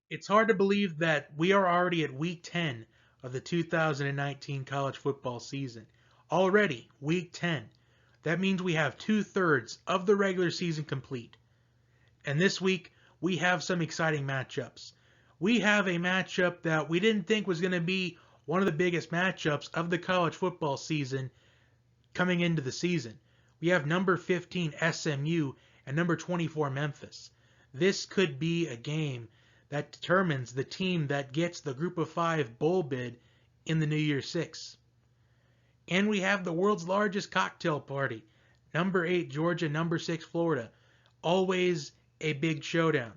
It's hard to believe that we are already at week 10 of the 2019 college football season. Already, week 10. That means we have 2/3 of the regular season complete. And this week, we have some exciting matchups. We have a matchup that we didn't think was going to be one of the biggest matchups of the college football season coming into the season. We have number 15 SMU and number 24 Memphis. This could be a game that determines the team that gets the Group of Five bowl bid in the New Year's Six. And we have the world's largest cocktail party. Number 8 Georgia, number 6 Florida. Always a big showdown.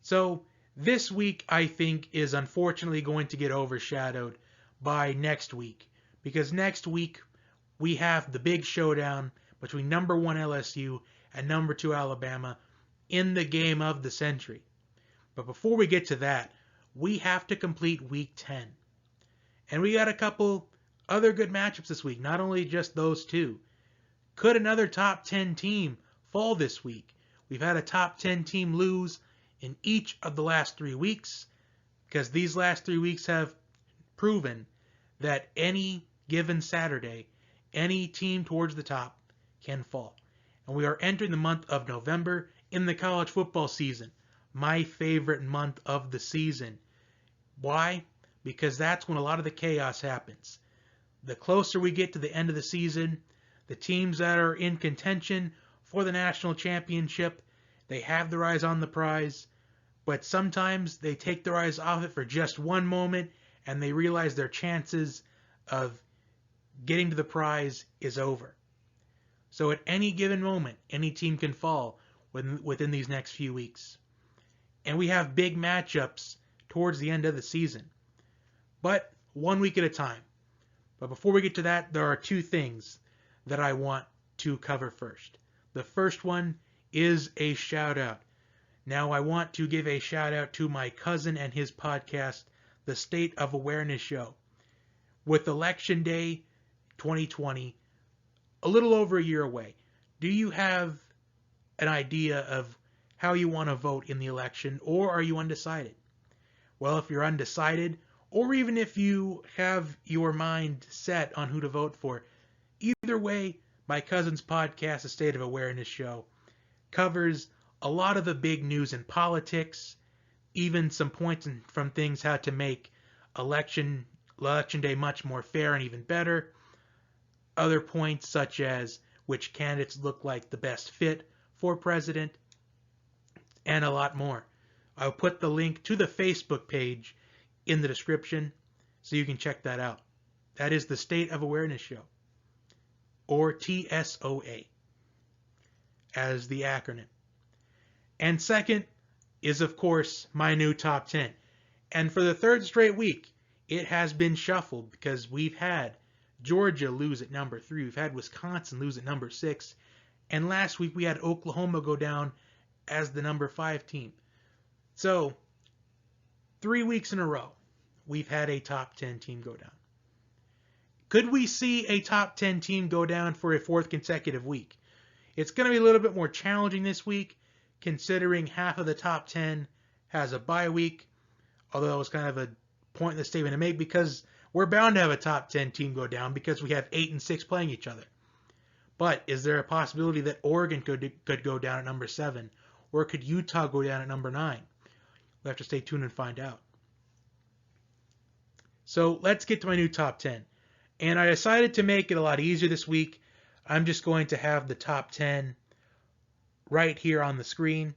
So this week, I think, is unfortunately going to get overshadowed by next week. Because next week, we have the big showdown between number 1 LSU and number 2 Alabama in the game of the century. But before we get to that, we have to complete week 10. And we got a couple other good matchups this week, not only just those two. Could another top 10 team fall this week? We've had a top 10 team lose in each of the last 3 weeks, because these last 3 weeks have proven that any given Saturday, any team towards the top can fall. And we are entering the month of November in the college football season, my favorite month of the season. Why? Because that's when a lot of the chaos happens. The closer we get to the end of the season, the teams that are in contention for the national championship, they have their eyes on the prize, but sometimes they take their eyes off it for just one moment and they realize their chances of getting to the prize is over. So at any given moment, any team can fall within these next few weeks. And we have big matchups towards the end of the season. But 1 week at a time. But before we get to that, there are two things that I want to cover first. The first one is a shout out. Now I want to give a shout out to my cousin and his podcast, The State of Awareness Show. With Election Day 2020 a little over a year away, do you have an idea of how you want to vote in the election, or are you undecided? Well, if you're undecided, or even if you have your mind set on who to vote for, either way, my cousin's podcast, The State of Awareness Show, covers a lot of the big news in politics, even some points from things how to make election day much more fair and even better. Other points such as which candidates look like the best fit for president, and a lot more. I'll put the link to the Facebook page in the description so you can check that out. That is the State of Awareness Show, or TSOA as the acronym. And second is, of course, my new top 10. And for the third straight week, it has been shuffled because we've had Georgia lose at number 3. We've had Wisconsin lose at number 6. And last week we had Oklahoma go down as the number 5 team. So 3 weeks in a row, we've had a top 10 team go down. Could we see a top 10 team go down for a 4th consecutive week? It's going to be a little bit more challenging this week, considering half of the top 10 has a bye week, although it was kind of a pointless statement to make because we're bound to have a top 10 team go down because we have 8 and 6 playing each other. But is there a possibility that Oregon could go down at number 7? Or could Utah go down at number 9? We'll have to stay tuned and find out. So let's get to my new top 10. And I decided to make it a lot easier this week. I'm just going to have the top 10 right here on the screen.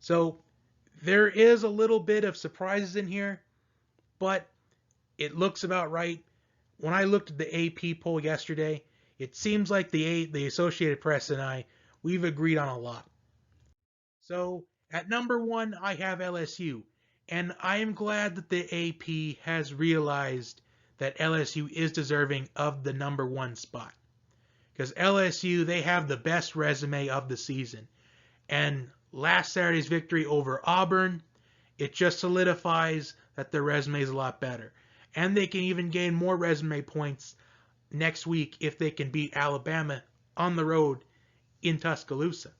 So there is a little bit of surprises in here, but it looks about right. When I looked at the AP poll yesterday, it seems like the Associated Press and we've agreed on a lot. So at number 1, I have LSU. And I am glad that the AP has realized that LSU is deserving of the number 1 spot. Because LSU, they have the best resume of the season. And last Saturday's victory over Auburn, it just solidifies that their resume is a lot better. And they can even gain more resume points next week if they can beat Alabama on the road in Tuscaloosa.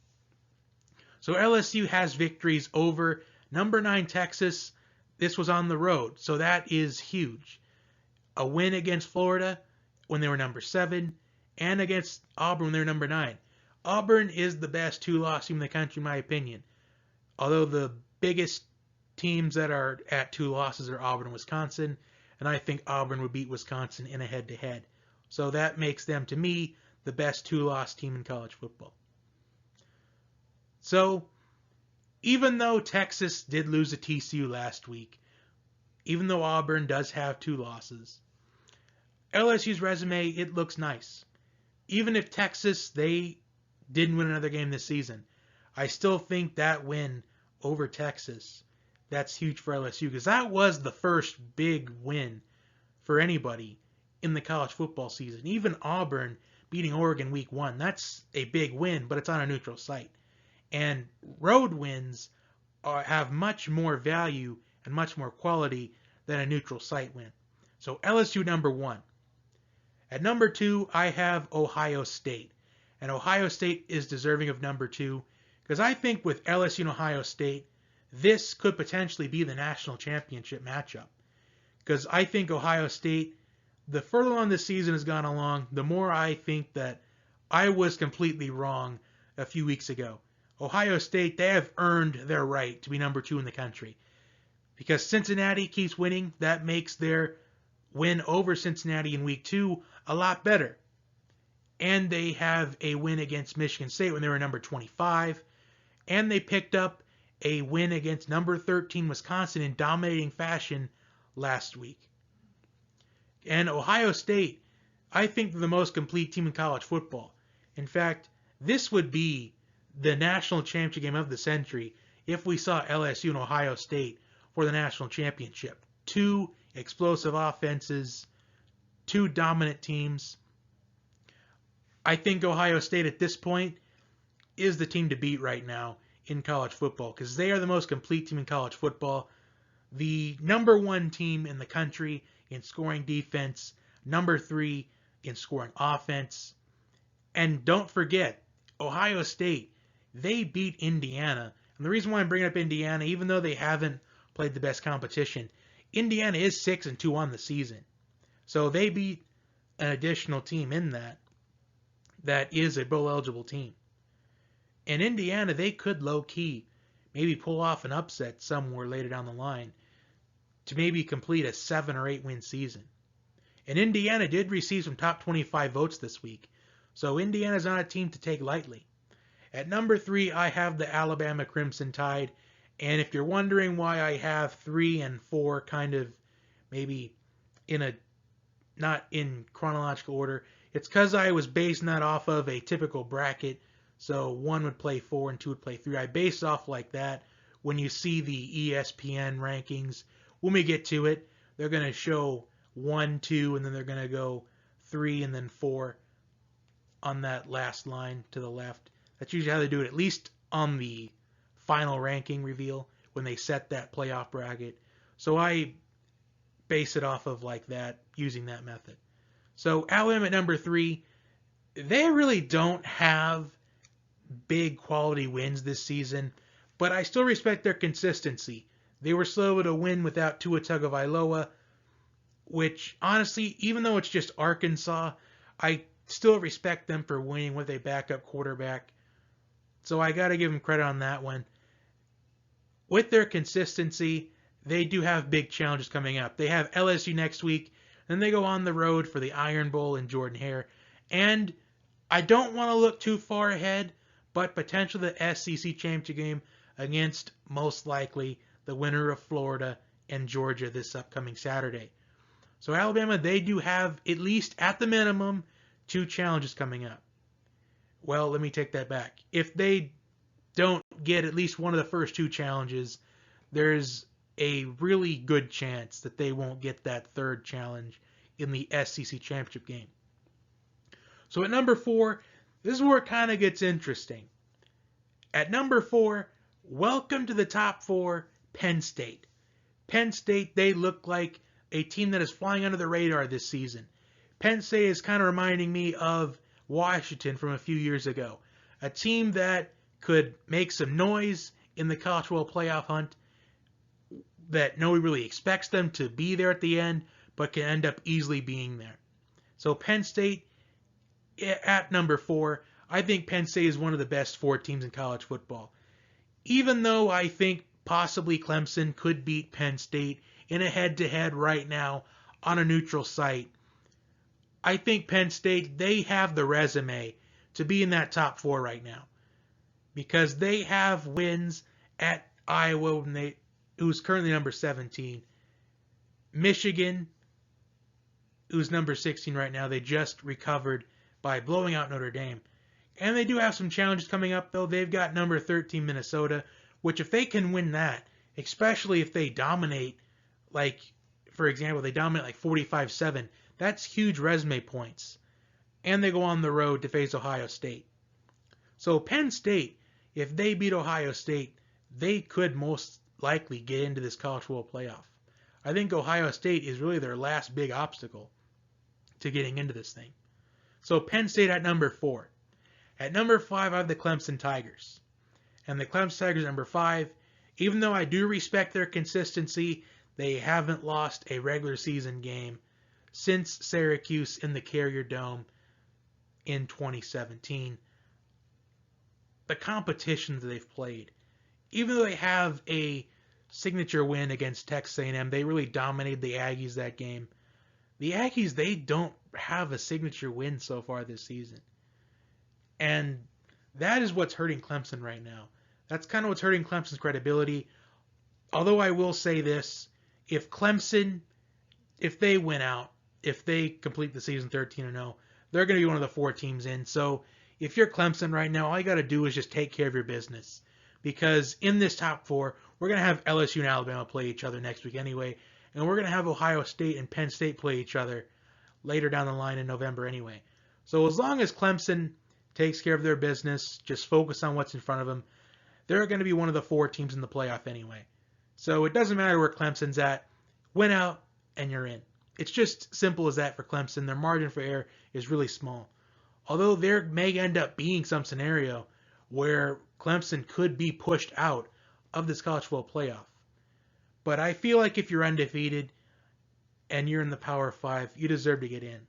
So LSU has victories over Number 9 Texas, this was on the road, so that is huge. A win against Florida when they were number 7, and against Auburn when they were number 9. Auburn is the best 2-loss team in the country, in my opinion. Although the biggest teams that are at 2 losses are Auburn and Wisconsin, and I think Auburn would beat Wisconsin in a head-to-head. So that makes them, to me, the best 2-loss team in college football. So, even though Texas did lose to TCU last week, even though Auburn does have 2 losses, LSU's resume, it looks nice. Even if Texas, they didn't win another game this season, I still think that win over Texas, that's huge for LSU, because that was the first big win for anybody in the college football season. Even Auburn beating Oregon week 1, that's a big win, but it's on a neutral site. And road wins have much more value and much more quality than a neutral site win. So LSU number 1. At number 2, I have Ohio State. And Ohio State is deserving of number 2, because I think with LSU and Ohio State, this could potentially be the national championship matchup. Because I think Ohio State, the further on this season has gone along, the more I think that I was completely wrong a few weeks ago. Ohio State, they have earned their right to be number 2 in the country. Because Cincinnati keeps winning, that makes their win over Cincinnati in week 2 a lot better. And they have a win against Michigan State when they were number 25. And they picked up a win against number 13 Wisconsin in dominating fashion last week. And Ohio State, I think they're the most complete team in college football. In fact, this would be the national championship game of the century if we saw LSU and Ohio State for the national championship. 2 explosive offenses, 2 dominant teams. I think Ohio State at this point is the team to beat right now in college football, because they are the most complete team in college football. The number 1 team in the country in scoring defense, number 3 in scoring offense. And don't forget, Ohio State, they beat Indiana. And the reason why I'm bringing up Indiana, even though they haven't played the best competition, Indiana is 6-2 on the season. So they beat an additional team in that is a bowl-eligible team. And Indiana, they could low-key maybe pull off an upset somewhere later down the line to maybe complete a 7 or 8 win season. And Indiana did receive some top 25 votes this week, so Indiana's not a team to take lightly. At number 3, I have the Alabama Crimson Tide, and if you're wondering why I have 3 and 4 kind of maybe not in chronological order, it's because I was basing that off of a typical bracket. So 1 would play 4 and 2 would play 3. I based off like that. When you see the ESPN rankings, when we get to it, they're going to show 1, 2, and then they're going to go 3 and then 4 on that last line to the left. That's usually how they do it, at least on the final ranking reveal when they set that playoff bracket. So I base it off of like that, using that method. So Alabama at number 3, they really don't have big quality wins this season, but I still respect their consistency. They were slow to win without Tua Tagovailoa, which honestly, even though it's just Arkansas, I still respect them for winning with a backup quarterback. So I got to give them credit on that one. With their consistency, they do have big challenges coming up. They have LSU next week, then they go on the road for the Iron Bowl in Jordan-Hare. And I don't want to look too far ahead, but potentially the SEC championship game against, most likely, the winner of Florida and Georgia this upcoming Saturday. So Alabama, they do have, at least at the minimum, 2 challenges coming up. Well, let me take that back. If they don't get at least one of the first 2 challenges, there's a really good chance that they won't get that 3rd challenge in the SEC championship game. So at number 4, this is where it kind of gets interesting. At number 4, welcome to the top 4, Penn State. Penn State, they look like a team that is flying under the radar this season. Penn State is kind of reminding me of Washington from a few years ago. A team that could make some noise in the college football playoff hunt, that nobody really expects them to be there at the end, but can end up easily being there. So Penn State at number 4, I think Penn State is one of the best 4 teams in college football. Even though I think possibly Clemson could beat Penn State in a head-to-head right now on a neutral site, I think Penn State, they have the resume to be in that top 4 right now. Because they have wins at Iowa, who's currently number 17. Michigan, who's number 16 right now, they just recovered by blowing out Notre Dame. And they do have some challenges coming up, though. They've got number 13 Minnesota, which if they can win that, especially if they dominate, like, for example, they dominate like 45-7, that's huge resume points. And they go on the road to face Ohio State. So Penn State, if they beat Ohio State, they could most likely get into this college football playoff. I think Ohio State is really their last big obstacle to getting into this thing. So Penn State at number 4. At number 5, I have the Clemson Tigers. And the Clemson Tigers number 5, even though I do respect their consistency, they haven't lost a regular season game since Syracuse in the Carrier Dome in 2017. The competition that they've played, even though they have a signature win against Texas A&M, they really dominated the Aggies that game. The Aggies, they don't have a signature win so far this season. And that is what's hurting Clemson right now. That's kind of what's hurting Clemson's credibility. Although I will say this, if Clemson, if they win out, if they complete the season 13-0, they're going to be one of the 4 teams in. So if you're Clemson right now, all you got to do is just take care of your business. Because in this top 4, we're going to have LSU and Alabama play each other next week anyway. And we're going to have Ohio State and Penn State play each other later down the line in November anyway. So as long as Clemson takes care of their business, just focus on what's in front of them, they're going to be one of the 4 teams in the playoff anyway. So it doesn't matter where Clemson's at. Win out and you're in. It's just simple as that for Clemson. Their margin for error is really small. Although there may end up being some scenario where Clemson could be pushed out of this college football playoff. But I feel like if you're undefeated and you're in the Power 5, you deserve to get in.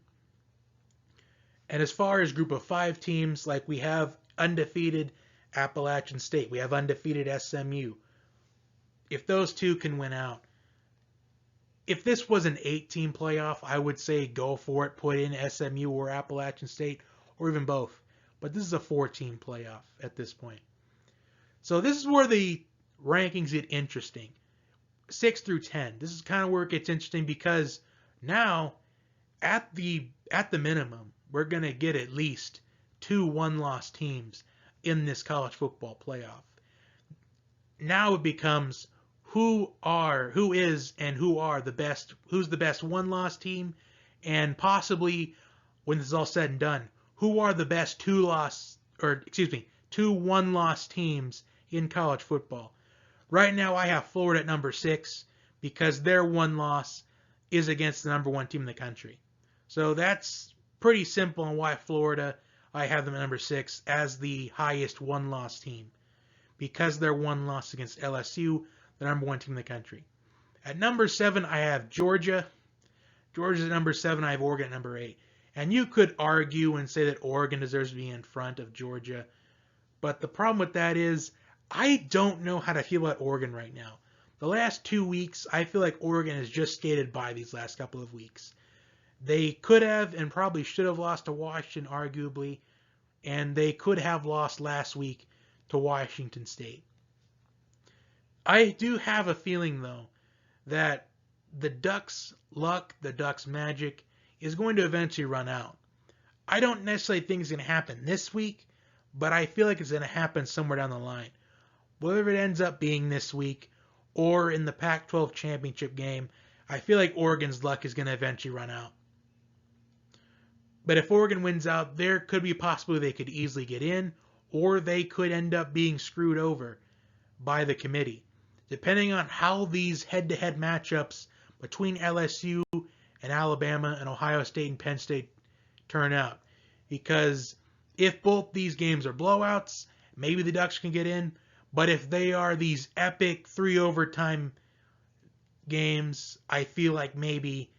And as far as group of 5 teams, like we have undefeated Appalachian State, we have undefeated SMU. If those 2 can win out, if this was an 8-team playoff, I would say go for it, put in SMU or Appalachian State, or even both. But this is a 4-team playoff at this point. So this is where the rankings get interesting. 6 through 10. This is kind of where it gets interesting because now, at the minimum, we're going to get at least 2 one-loss teams in this college football playoff. Now it becomes who's the best one-loss team, and possibly, when this is all said and done, who are the best 2 one-loss teams in college football. Right now I have Florida at number 6 because their one loss is against the number 1 team in the country. So that's pretty simple on why Florida, I have them at number 6 as the highest one-loss team. Because their one loss against LSU, the number 1 team in the country. At number 7, I have Georgia. Georgia's at number 7. I have Oregon at number 8. And you could argue and say that Oregon deserves to be in front of Georgia. But the problem with that is, I don't know how to feel about Oregon right now. The last 2 weeks, I feel like Oregon has just skated by these last couple of weeks. They could have and probably should have lost to Washington, arguably. And they could have lost last week to Washington State. I do have a feeling, though, that the Ducks' luck, the Ducks' magic, is going to eventually run out. I don't necessarily think it's going to happen this week, but I feel like it's going to happen somewhere down the line. Whether it ends up being this week or in the Pac-12 championship game, I feel like Oregon's luck is going to eventually run out. But if Oregon wins out, there could be a possibility they could easily get in, or they could end up being screwed over by the committee, depending on how these head-to-head matchups between LSU and Alabama and Ohio State and Penn State turn out. Because if both these games are blowouts, maybe the Ducks can get in. But if they are these epic 3 overtime games, I feel like maybe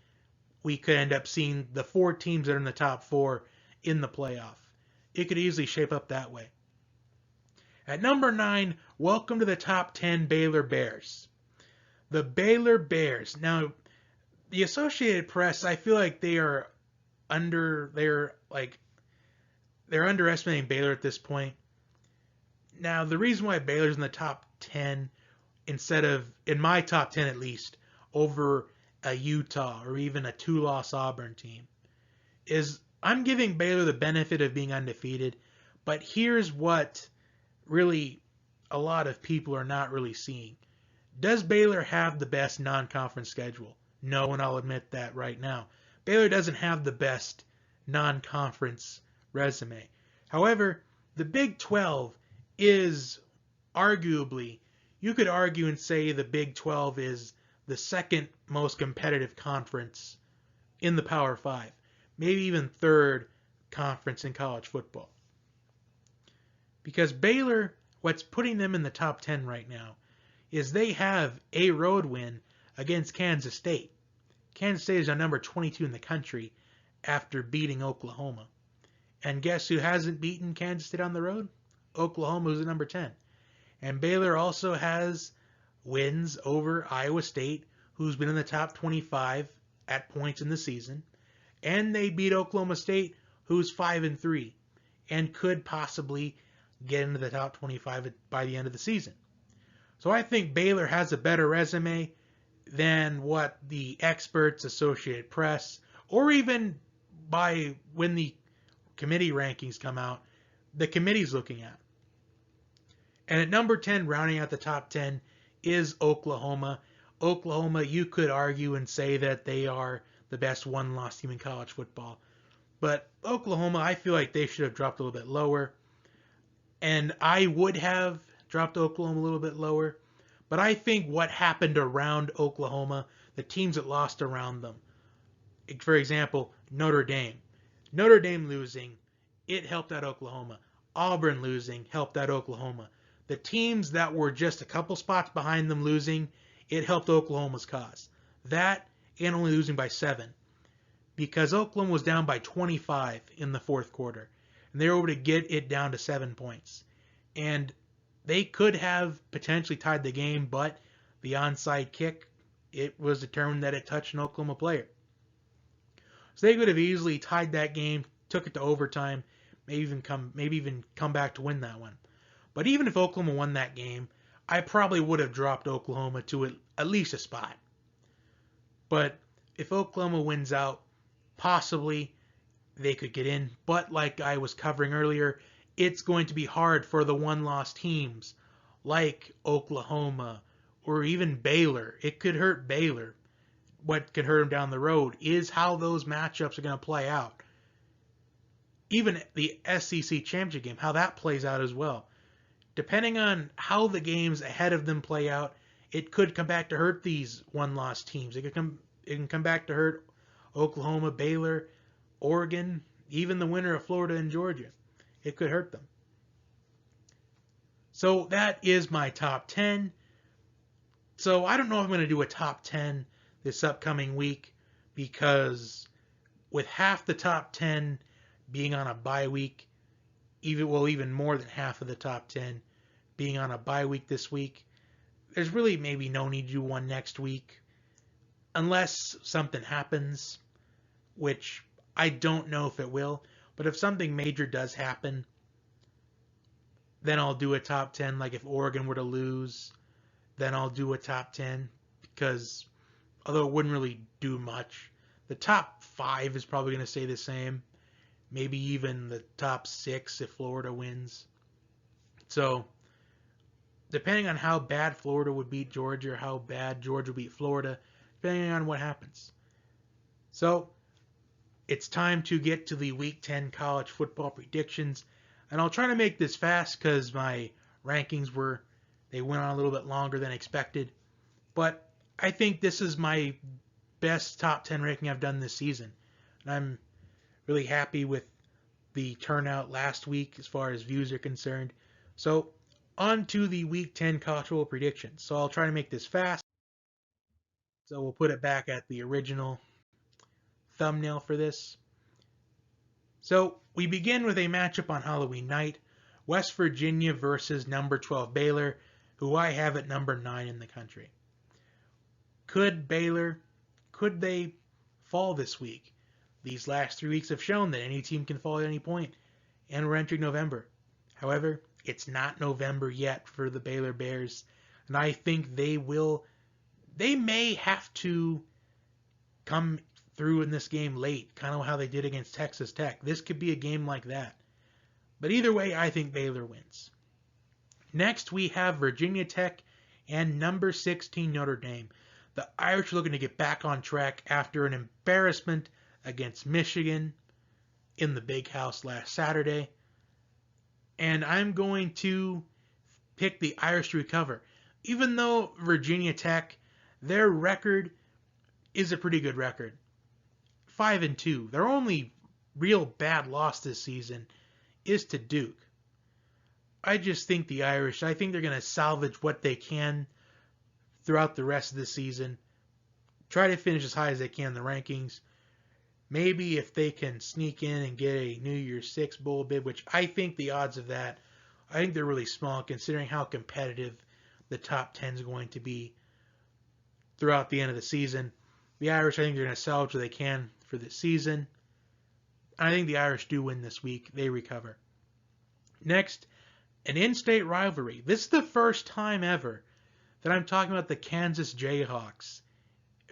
we could end up seeing the 4 teams that are in the top 4 in the playoff. It could easily shape up that way. At number 9, welcome to the top 10 Baylor Bears. The Baylor Bears. Now, the Associated Press, I feel like they're underestimating Baylor at this point. Now, the reason why Baylor's in the top 10 instead of, in my top 10 at least, over a Utah or even a 2-loss Auburn team, is I'm giving Baylor the benefit of being undefeated, but here's what really a lot of people are not really seeing. Does Baylor have the best non-conference schedule? No, and I'll admit that right now. Baylor doesn't have the best non-conference resume. However, the Big 12 is arguably, you could argue and say the Big 12 is the second most competitive conference in the Power 5, maybe even third conference in college football. Because Baylor, what's putting them in the top 10 right now, is they have a road win against Kansas State. Kansas State is our number 22 in the country after beating Oklahoma. And guess who hasn't beaten Kansas State on the road? Oklahoma, who's at number 10. And Baylor also has wins over Iowa State, who's been in the top 25 at points in the season. And they beat Oklahoma State, who's 5-3, and could possibly get into the top 25 by the end of the season. So I think Baylor has a better resume than what the experts, Associated Press, or even by when the committee rankings come out, the committee's looking at. And at number 10, rounding out the top 10, is Oklahoma. Oklahoma, you could argue and say that they are the best one-loss team in college football. But Oklahoma, I feel like they should have dropped a little bit lower. And I would have dropped Oklahoma a little bit lower. But I think what happened around Oklahoma, the teams that lost around them, for example, Notre Dame. Notre Dame losing, it helped out Oklahoma. Auburn losing helped out Oklahoma. The teams that were just a couple spots behind them losing, it helped Oklahoma's cause. That and only losing by 7. Because Oklahoma was down by 25 in the fourth quarter. And they were able to get it down to 7 points. And they could have potentially tied the game, but the onside kick, it was determined that it touched an Oklahoma player. So they could have easily tied that game, took it to overtime, maybe even come back to win that one. But even if Oklahoma won that game, I probably would have dropped Oklahoma to at least a spot. But if Oklahoma wins out, possibly they could get in. But like I was covering earlier, it's going to be hard for the one-loss teams like Oklahoma or even Baylor. It could hurt Baylor. What could hurt them down the road is how those matchups are going to play out. Even the SEC championship game, how that plays out as well. Depending on how the games ahead of them play out, it could come back to hurt these one-loss teams. It can come back to hurt Oklahoma, Baylor, Oregon, even the winner of Florida and Georgia. It could hurt them. So that is my top 10. So I don't know if I'm going to do a top 10 this upcoming week because with half the top 10 being on a bye week, even more than half of the top 10 being on a bye week this week, there's really maybe no need to do one next week unless something happens, which I don't know if it will. But if something major does happen, then I'll do a top 10. Like if Oregon were to lose, then I'll do a top 10 because although it wouldn't really do much, the top 5 is probably going to stay the same. Maybe even the top 6 if Florida wins. So depending on how bad Florida would beat Georgia or how bad Georgia would beat Florida, depending on what happens. So it's time to get to the Week 10 college football predictions. And I'll try to make this fast because my rankings they went on a little bit longer than expected. But I think this is my best top 10 ranking I've done this season. And I'm really happy with the turnout last week as far as views are concerned. So on to the Week 10 college football predictions. So I'll try to make this fast. So we'll put it back at the original thumbnail for this. So we begin with a matchup on Halloween night. West Virginia versus number 12 Baylor, who I have at number 9 in the country. Could they fall this week? These last 3 weeks have shown that any team can fall at any point, and we're entering November. However, it's not November yet for the Baylor Bears, and I think they may have to come through in this game late, kind of how they did against Texas Tech. This could be a game like that. But either way, I think Baylor wins. Next, we have Virginia Tech and number 16 Notre Dame. The Irish are looking to get back on track after an embarrassment against Michigan in the Big House last Saturday. And I'm going to pick the Irish to recover. Even though Virginia Tech, their record is a pretty good record. 5-2. Their only real bad loss this season is to Duke. I just think the Irish, I think they're going to salvage what they can throughout the rest of the season. Try to finish as high as they can in the rankings. Maybe if they can sneak in and get a New Year's Six bowl bid, which I think the odds of that, I think they're really small considering how competitive the top 10 is going to be throughout the end of the season. The Irish, I think they're going to salvage what they can for this season. I think the Irish do win this week. They recover. Next, an in-state rivalry. This is the first time ever that I'm talking about the Kansas Jayhawks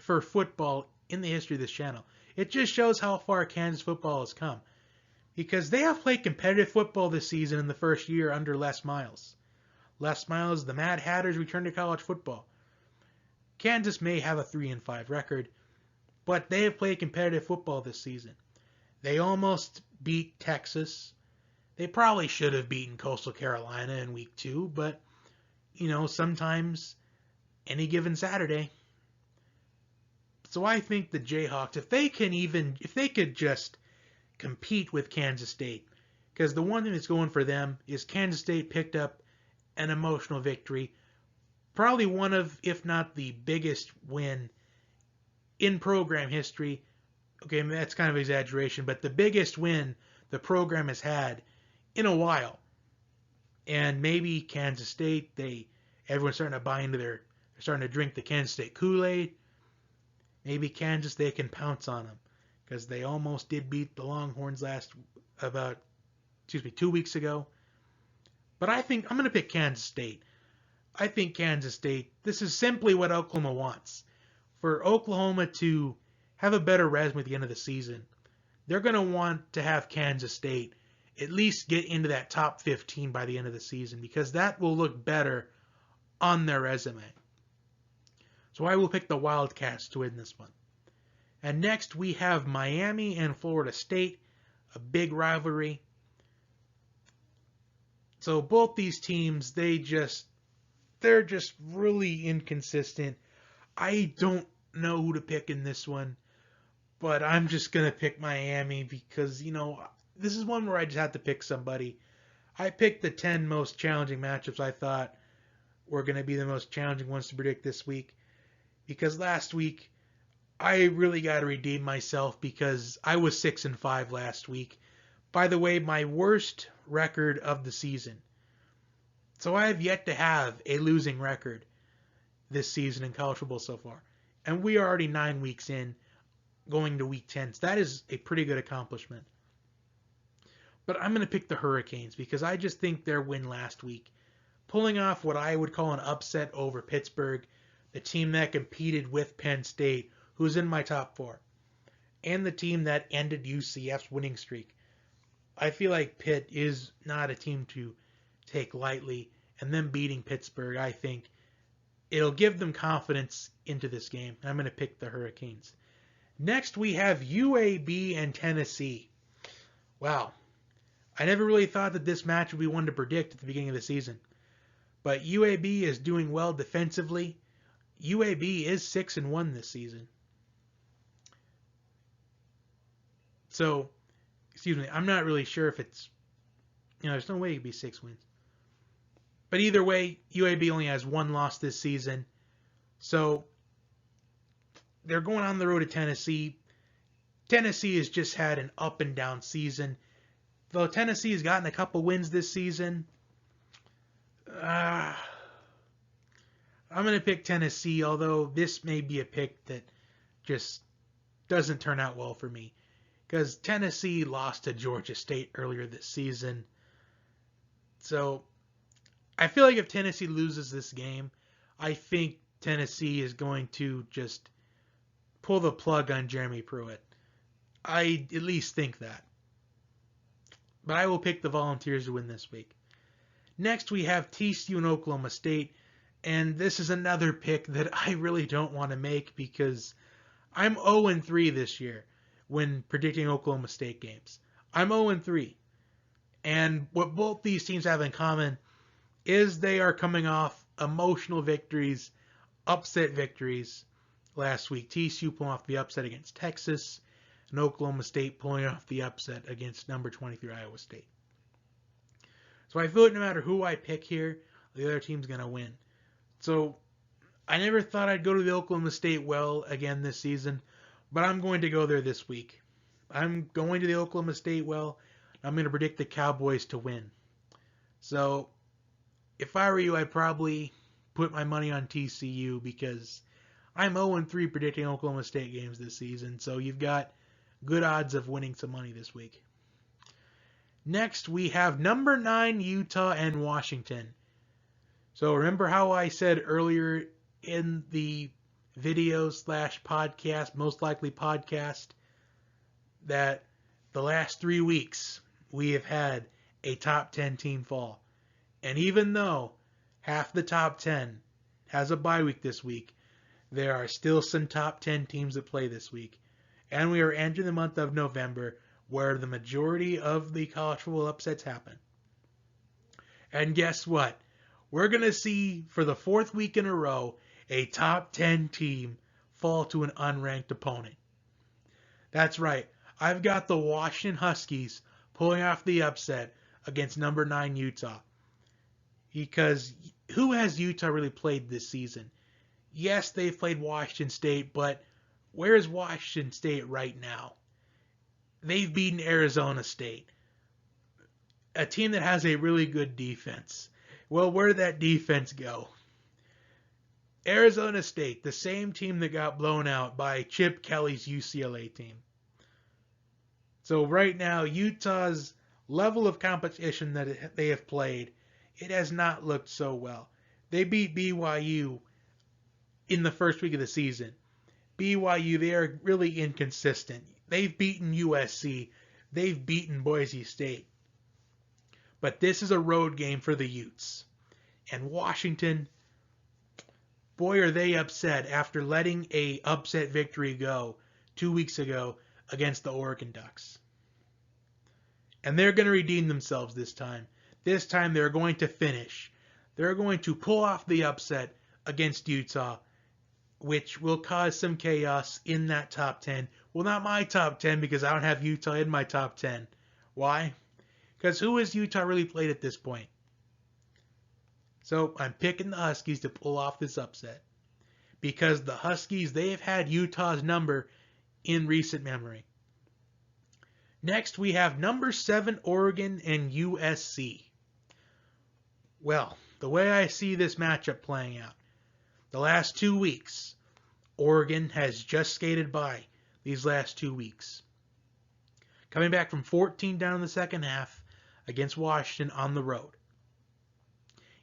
for football in the history of this channel. It just shows how far Kansas football has come, because they have played competitive football this season in the first year under Les Miles. Les Miles, the Mad Hatters, returned to college football. Kansas may have a 3-5 record, but they have played competitive football this season. They almost beat Texas. They probably should have beaten Coastal Carolina in week 2, but, sometimes any given Saturday. So I think the Jayhawks, if they could just compete with Kansas State, because the one thing that's going for them is Kansas State picked up an emotional victory, probably one of, if not the biggest win in program history. Okay, that's kind of exaggeration, but the biggest win the program has had in a while. And maybe Kansas State, everyone's starting to buy into they're starting to drink the Kansas State Kool-Aid. Maybe Kansas, they can pounce on them, because they almost did beat the Longhorns 2 weeks ago. But I think I'm going to pick Kansas State. I think Kansas State, this is simply what Oklahoma wants. For Oklahoma to have a better resume at the end of the season, they're going to want to have Kansas State at least get into that top 15 by the end of the season, because that will look better on their resume. So I will pick the Wildcats to win this one. And next we have Miami and Florida State, a big rivalry. So both these teams, they're just really inconsistent. I don't know who to pick in this one, but I'm just going to pick Miami because, this is one where I just have to pick somebody. I picked the 10 most challenging matchups I thought were going to be the most challenging ones to predict this week. Because last week, I really got to redeem myself because I was 6-5 last week. By the way, my worst record of the season. So I have yet to have a losing record this season in college football so far. And we are already 9 weeks in, going to week 10. So that is a pretty good accomplishment. But I'm going to pick the Hurricanes because I just think their win last week, pulling off what I would call an upset over Pittsburgh, the team that competed with Penn State, who's in my top 4, and the team that ended UCF's winning streak. I feel like Pitt is not a team to take lightly, and them beating Pittsburgh, I think it'll give them confidence into this game. I'm going to pick the Hurricanes. Next, we have UAB and Tennessee. Wow. I never really thought that this match would be one to predict at the beginning of the season. But UAB is doing well defensively. UAB is 6-1 this season. So, I'm not really sure if it's, there's no way it could be 6 wins. But either way, UAB only has 1 loss this season. So, they're going on the road to Tennessee. Tennessee has just had an up and down season. Though Tennessee has gotten a couple wins this season, I'm going to pick Tennessee, although this may be a pick that just doesn't turn out well for me. Because Tennessee lost to Georgia State earlier this season. So I feel like if Tennessee loses this game, I think Tennessee is going to just pull the plug on Jeremy Pruitt. I at least think that. But I will pick the Volunteers to win this week. Next, we have TCU and Oklahoma State. And this is another pick that I really don't want to make because I'm 0-3 this year when predicting Oklahoma State games. I'm 0-3. And what both these teams have in common is they are coming off emotional victories, upset victories last week. TCU pulling off the upset against Texas, and Oklahoma State pulling off the upset against number 23 Iowa State. So I feel like no matter who I pick here, the other team's going to win. So I never thought I'd go to the Oklahoma State well again this season, but I'm going to go there this week. I'm going to the Oklahoma State well. I'm going to predict the Cowboys to win. So if I were you, I'd probably put my money on TCU because I'm 0-3 predicting Oklahoma State games this season. So you've got good odds of winning some money this week. Next, we have number 9 Utah and Washington. So remember how I said earlier in the video / podcast, most likely podcast, that the last 3 weeks we have had a top 10 team fall. And even though half the top 10 has a bye week this week, there are still some top 10 teams that play this week. And we are entering the month of November where the majority of the college football upsets happen. And guess what? We're going to see, for the 4th week in a row, a top 10 team fall to an unranked opponent. That's right. I've got the Washington Huskies pulling off the upset against number 9 Utah. Because who has Utah really played this season? Yes, they've played Washington State, but where is Washington State right now? They've beaten Arizona State, a team that has a really good defense. Well, where did that defense go? Arizona State, the same team that got blown out by Chip Kelly's UCLA team. So right now, Utah's level of competition that they have played, it has not looked so well. They beat BYU in the first week of the season. BYU, they are really inconsistent. They've beaten USC. They've beaten Boise State. But this is a road game for the Utes. And Washington, boy, are they upset after letting a upset victory go 2 weeks ago against the Oregon Ducks. And they're going to redeem themselves this time. This time they're going to finish. They're going to pull off the upset against Utah, which will cause some chaos in that top 10. Well, not my top 10 because I don't have Utah in my top 10. Why? Because who has Utah really played at this point? So I'm picking the Huskies to pull off this upset. Because the Huskies, they have had Utah's number in recent memory. Next, we have number 7 Oregon and USC. Well, the way I see this matchup playing out, the last 2 weeks, Oregon has just skated by these last 2 weeks. Coming back from 14 down in the second half against Washington on the road.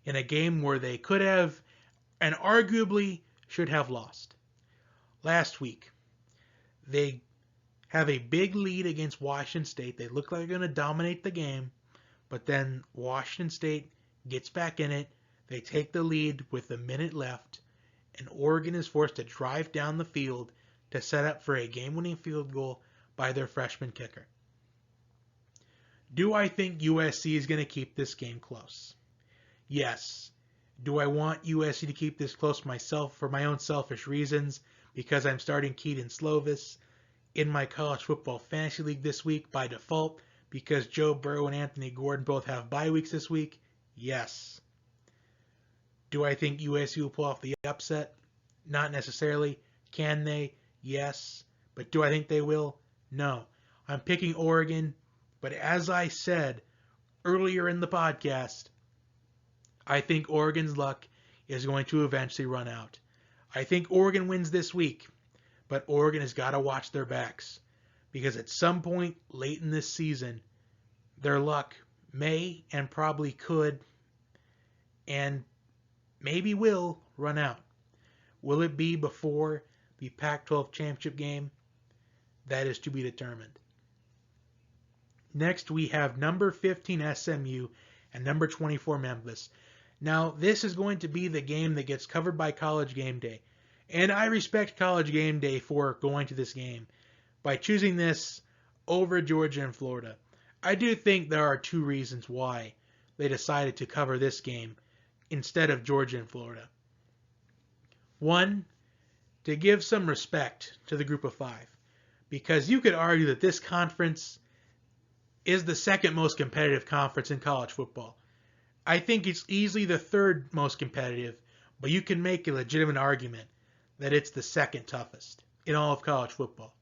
In a game where they could have and arguably should have lost. Last week, they have a big lead against Washington State. They look like they're going to dominate the game, but then Washington State gets back in it. They take the lead with a minute left, and Oregon is forced to drive down the field to set up for a game-winning field goal by their freshman kicker. Do I think USC is going to keep this game close? Yes. Do I want USC to keep this close myself for my own selfish reasons because I'm starting Keaton Slovis in my college football fantasy league this week by default because Joe Burrow and Anthony Gordon both have bye weeks this week? Yes. Do I think USC will pull off the upset? Not necessarily. Can they? Yes. But do I think they will? No. I'm picking Oregon, but as I said earlier in the podcast, I think Oregon's luck is going to eventually run out. I think Oregon wins this week, but Oregon has got to watch their backs because at some point late in this season, their luck may and probably could and maybe will run out. Will it be before the Pac-12 championship game? That is to be determined. Next, we have number 15 SMU and number 24 Memphis. Now, this is going to be the game that gets covered by College Game Day. And I respect College Game Day for going to this game by choosing this over Georgia and Florida. I do think there are two reasons why they decided to cover this game instead of Georgia and Florida. One, to give some respect to the group of five. Because you could argue that this conference is the second most competitive conference in college football. I think it's easily the third most competitive, but you can make a legitimate argument that it's the second toughest in all of college football.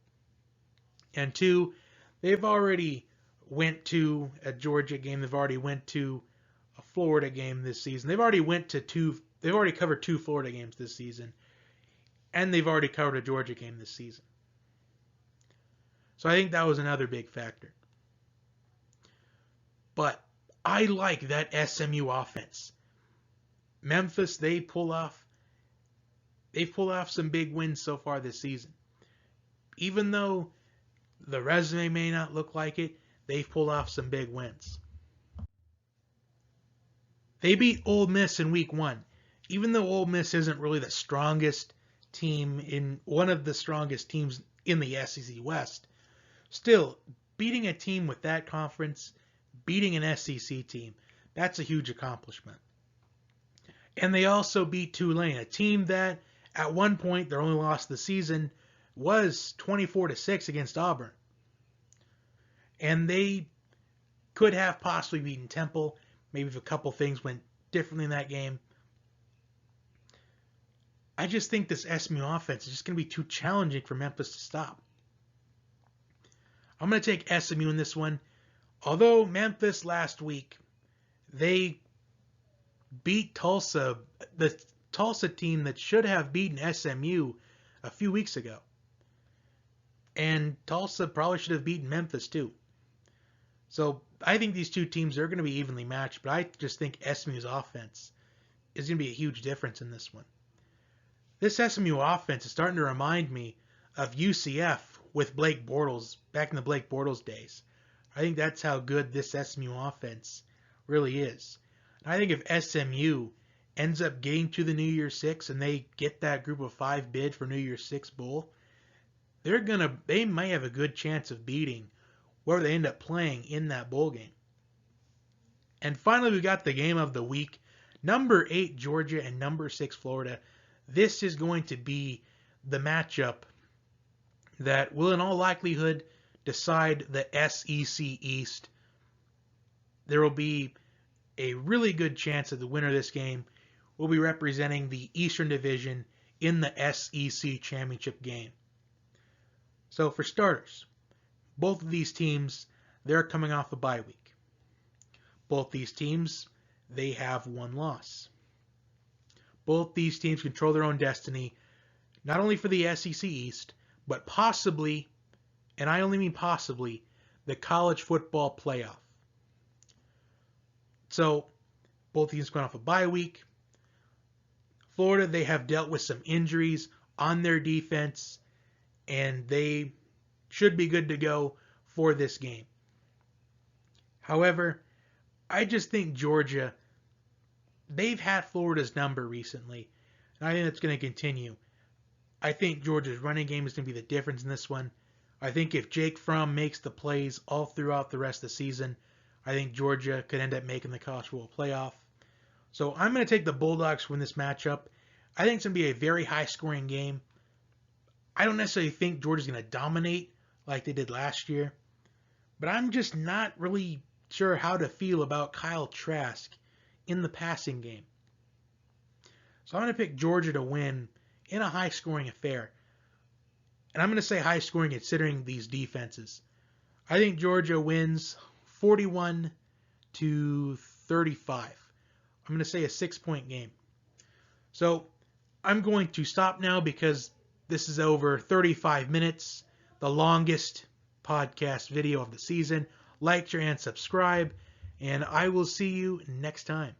And two, they've already went to a Georgia game. They've already went to a Florida game this season. They've already covered two Florida games this season, and they've already covered a Georgia game this season. So I think that was another big factor. But I like that SMU offense. Memphis, they've pulled off some big wins so far this season. Even though the resume may not look like it, they've pulled off some big wins. They beat Ole Miss in week 1. Even though Ole Miss isn't really the strongest team in one of the strongest teams in the SEC West, still beating a team with that conference, beating an SEC team, that's a huge accomplishment. And they also beat Tulane, a team that at one point their only loss of the season was 24-6 against Auburn. And they could have possibly beaten Temple, maybe if a couple things went differently in that game. I just think this SMU offense is just going to be too challenging for Memphis to stop. I'm going to take SMU in this one. Although Memphis last week, they beat Tulsa, the Tulsa team that should have beaten SMU a few weeks ago. And Tulsa probably should have beaten Memphis too. So I think these two teams are going to be evenly matched, but I just think SMU's offense is going to be a huge difference in this one. This SMU offense is starting to remind me of UCF with Blake Bortles back in the Blake Bortles days. I think that's how good this SMU offense really is. And I think if SMU ends up getting to the New Year's Six and they get that group of five bid for New Year's Six bowl, they might have a good chance of beating where they end up playing in that bowl game. And finally, we got the game of the week. Number 8 Georgia and number 6 Florida. This is going to be the matchup that will in all likelihood decide the SEC East. There will be a really good chance that the winner of this game will be representing the Eastern Division in the SEC Championship game. So for starters, both of these teams, they're coming off a bye week. Both these teams, they have one loss. Both these teams control their own destiny, not only for the SEC East, but possibly, and I only mean possibly, the college football playoff. So, both teams going off a bye week. Florida, they have dealt with some injuries on their defense, and they should be good to go for this game. However, I just think Georgia, they've had Florida's number recently, and I think that's going to continue. I think Georgia's running game is going to be the difference in this one. I think if Jake Fromm makes the plays all throughout the rest of the season, I think Georgia could end up making the college football playoff. So I'm going to take the Bulldogs to win this matchup. I think it's going to be a very high-scoring game. I don't necessarily think Georgia's going to dominate like they did last year, but I'm just not really sure how to feel about Kyle Trask in the passing game. So I'm going to pick Georgia to win in a high-scoring affair. And I'm going to say high scoring considering these defenses. I think Georgia wins 41 to 35. I'm going to say a 6-point game. So I'm going to stop now because this is over 35 minutes, the longest podcast video of the season. Like, share, and subscribe, and I will see you next time.